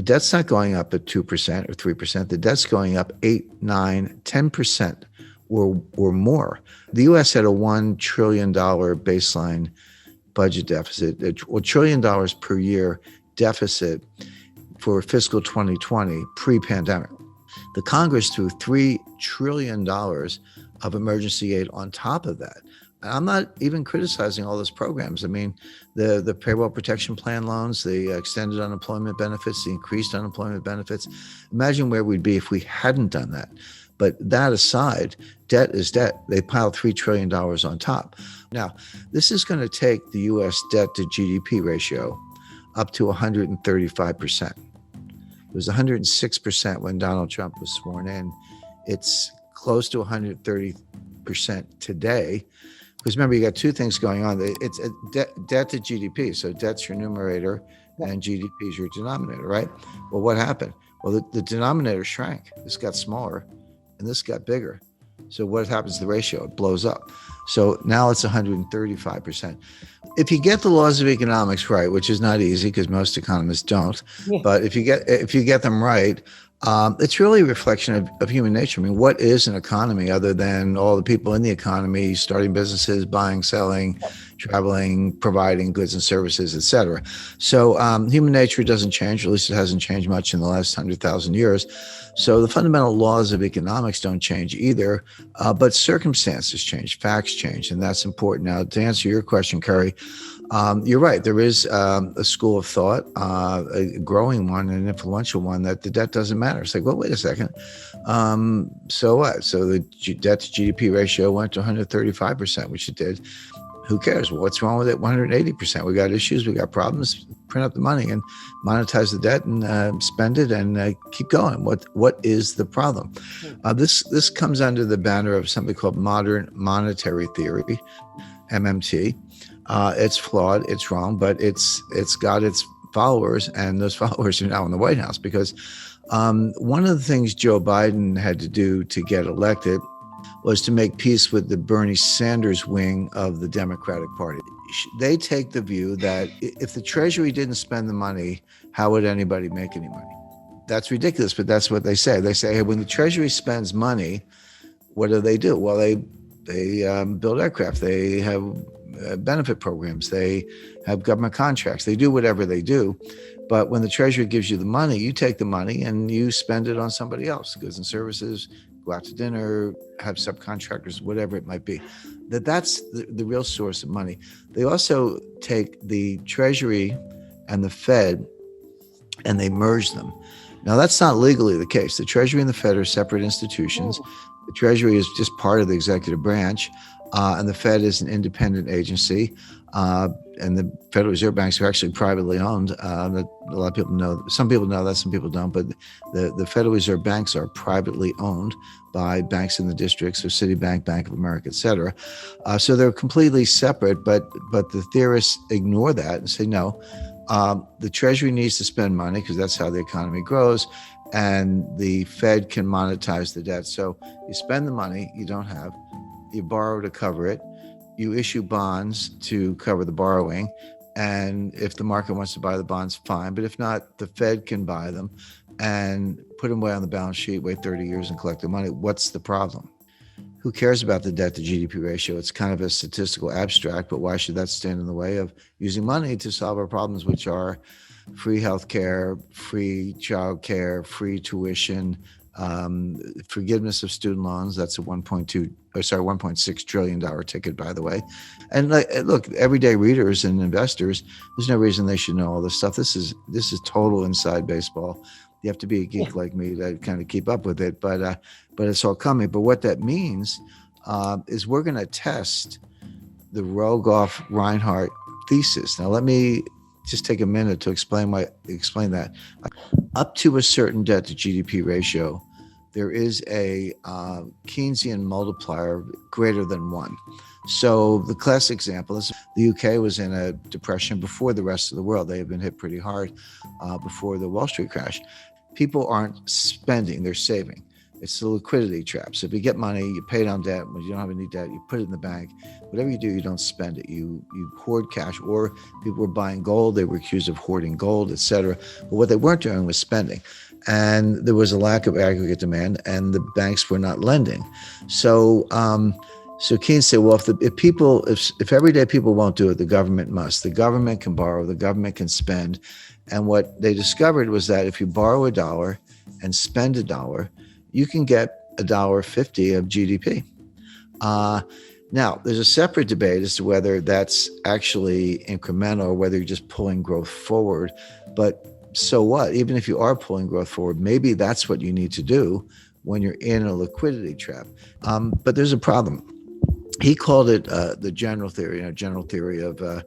The debt's not going up at 2% or 3%. The debt's going up 8, 9, 10% or more. The U.S. had a $1 trillion baseline budget deficit, $1 trillion per year deficit for fiscal 2020 pre-pandemic. The Congress threw $3 trillion of emergency aid on top of that. And I'm not even criticizing all those programs. I mean, the payroll protection plan loans, the extended unemployment benefits, the increased unemployment benefits. Imagine where we'd be if we hadn't done that. But that aside, debt is debt. They piled $3 trillion on top. Now, this is going to take the U.S. debt to GDP ratio up to 135%. It was 106% when Donald Trump was sworn in. It's close to 130% today. Because remember, you got two things going on. It's a debt to GDP. So debt's your numerator and GDP is your denominator, right? Well, what happened? Well, the denominator shrank. This got smaller and this got bigger. So what happens to the ratio? It blows up. So now it's 135%. If you get the laws of economics right, which is not easy because most economists don't, but if you get them right, it's really a reflection of human nature. I mean, what is an economy other than all the people in the economy starting businesses, buying, selling, traveling, providing goods and services, et cetera. So human nature doesn't change, or at least it hasn't changed much in the last 100,000 years. So the fundamental laws of economics don't change either, but circumstances change, facts change, and that's important. Now, to answer your question, Kerry, you're right. There is a school of thought, a growing one, an influential one, that the debt doesn't matter. It's like, well, wait a second. So what? So the debt to GDP ratio went to 135%, which it did. Who cares? Well, what's wrong with it? 180%. We got issues. We got problems. Print up the money and monetize the debt and spend it and keep going. What is the problem? This comes under the banner of something called modern monetary theory, MMT. It's flawed, it's wrong, but it's got its followers, and those followers are now in the White House because one of the things Joe Biden had to do to get elected was to make peace with the Bernie Sanders wing of the Democratic Party. They take the view that if the Treasury didn't spend the money, how would anybody make any money? That's ridiculous, but that's what they say. They say, hey, when the Treasury spends money, what do? Well, they build aircraft. They have benefit programs. They have government contracts. They do whatever they do. But when the Treasury gives you the money, you take the money and you spend it on somebody else, goods and services, go out to dinner, have subcontractors, whatever it might be. That's the real source of money. They also take the Treasury and the Fed and they merge them. Now, that's not legally the case. The Treasury and the Fed are separate institutions. The Treasury is just part of the executive branch, and the Fed is an independent agency. And the Federal Reserve banks are actually privately owned. That a lot of people know. Some people know that, some people don't. But the Federal Reserve banks are privately owned by banks in the districts, so Citibank, Bank of America, et cetera. So they're completely separate. But the theorists ignore that and say, no, the Treasury needs to spend money because that's how the economy grows. And the Fed can monetize the debt. So you spend the money you don't have, you borrow to cover it, you issue bonds to cover the borrowing. And if the market wants to buy the bonds, fine. But if not, the Fed can buy them and put them away on the balance sheet, wait 30 years and collect the money. What's the problem? Who cares about the debt to GDP ratio? It's kind of a statistical abstract, but why should that stand in the way of using money to solve our problems, which are free healthcare, free childcare, free tuition, forgiveness of student loans? That's a $1.6 trillion ticket, by the way. And look, everyday readers and investors, there's no reason they should know all this stuff. This is total inside baseball. You have to be a geek like me to kind of keep up with it, but it's all coming. But what that means is we're going to test the Rogoff-Reinhart thesis. Now, let me just take a minute to explain that. Up to a certain debt to GDP ratio, there is a Keynesian multiplier greater than 1. So the classic example is the UK was in a depression before the rest of the world. They have been hit pretty hard before the Wall Street crash. People aren't spending, they're saving. It's the liquidity trap. So if you get money, you pay down debt. When you don't have any debt, you put it in the bank. Whatever you do, you don't spend it. You hoard cash. Or people were buying gold. They were accused of hoarding gold, et cetera. But what they weren't doing was spending. And there was a lack of aggregate demand, and the banks were not lending. So so Keynes said, well, if everyday people won't do it, the government must. The government can borrow, the government can spend. And what they discovered was that if you borrow $1 and spend $1, you can get $1.50 of GDP. Now, there's a separate debate as to whether that's actually incremental or whether you're just pulling growth forward. But so what? Even if you are pulling growth forward, maybe that's what you need to do when you're in a liquidity trap. But there's a problem. He called it the general theory of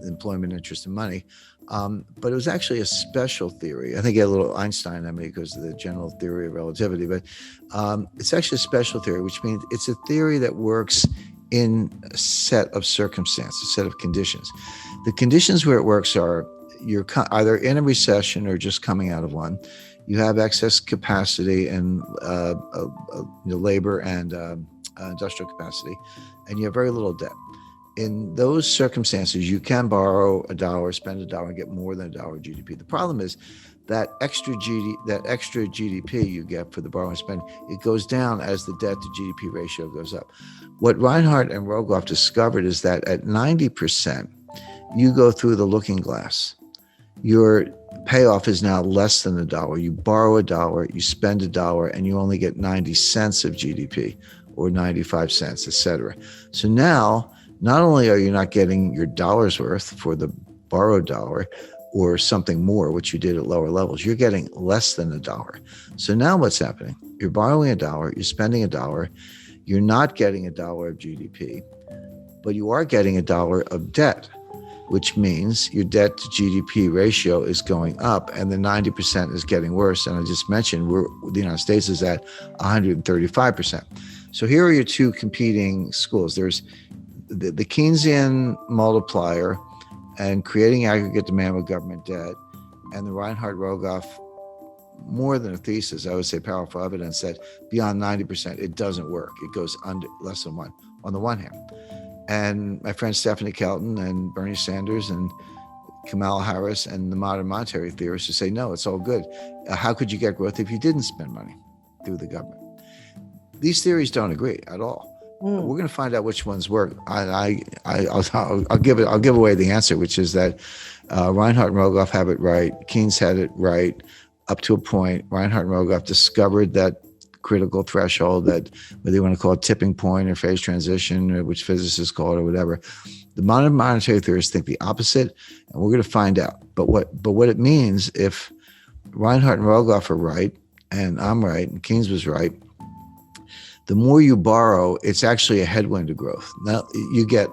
employment, interest, and money. But it was actually a special theory. I think he had a little Einstein in me because of the general theory of relativity. But it's actually a special theory, which means it's a theory that works in a set of circumstances, a set of conditions. The conditions where it works are you're either in a recession or just coming out of one. You have excess capacity and labor and industrial capacity, and you have very little debt. In those circumstances, you can borrow $1, spend $1, and get more than $1 GDP. The problem is that extra GDP you get for the borrow and spend, it goes down as the debt to GDP ratio goes up. What Reinhart and Rogoff discovered is that at 90%, you go through the looking glass. Your payoff is now less than $1. You borrow $1, you spend $1, and you only get 90 cents of GDP or 95 cents, et cetera. So now, not only are you not getting your dollar's worth for the borrowed dollar or something more, which you did at lower levels, you're getting less than $1. So now what's happening? You're borrowing $1, you're spending $1, you're not getting $1 of GDP, but you are getting $1 of debt, which means your debt to GDP ratio is going up and the 90% is getting worse. And I just mentioned the United States is at 135%. So here are your two competing schools. There's the Keynesian multiplier and creating aggregate demand with government debt, and the Reinhart-Rogoff, more than a thesis, I would say powerful evidence that beyond 90%, it doesn't work. It goes under less than 1 on the one hand. And my friend Stephanie Kelton and Bernie Sanders and Kamala Harris and the modern monetary theorists who say, no, it's all good. How could you get growth if you didn't spend money through the government? These theories don't agree at all. We're going to find out which ones work. I'll give away the answer, which is that Reinhart and Rogoff have it right. Keynes had it right up to a point. Reinhart and Rogoff discovered that critical threshold, that whether you want to call it tipping point or phase transition, or which physicists call it or whatever. The modern monetary theorists think the opposite, and we're going to find out. But what it means if Reinhart and Rogoff are right, and I'm right, and Keynes was right, the more you borrow, it's actually a headwind to growth. Now you get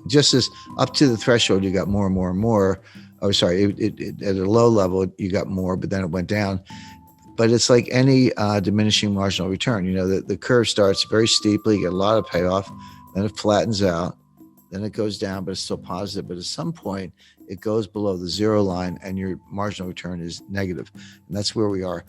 just as up to the threshold, you got more and more and more. Oh, sorry, at a low level, you got more, but then it went down. But it's like any diminishing marginal return. You know, the curve starts very steeply, you get a lot of payoff, then it flattens out, then it goes down, but it's still positive. But at some point, it goes below the zero line and your marginal return is negative. And that's where we are.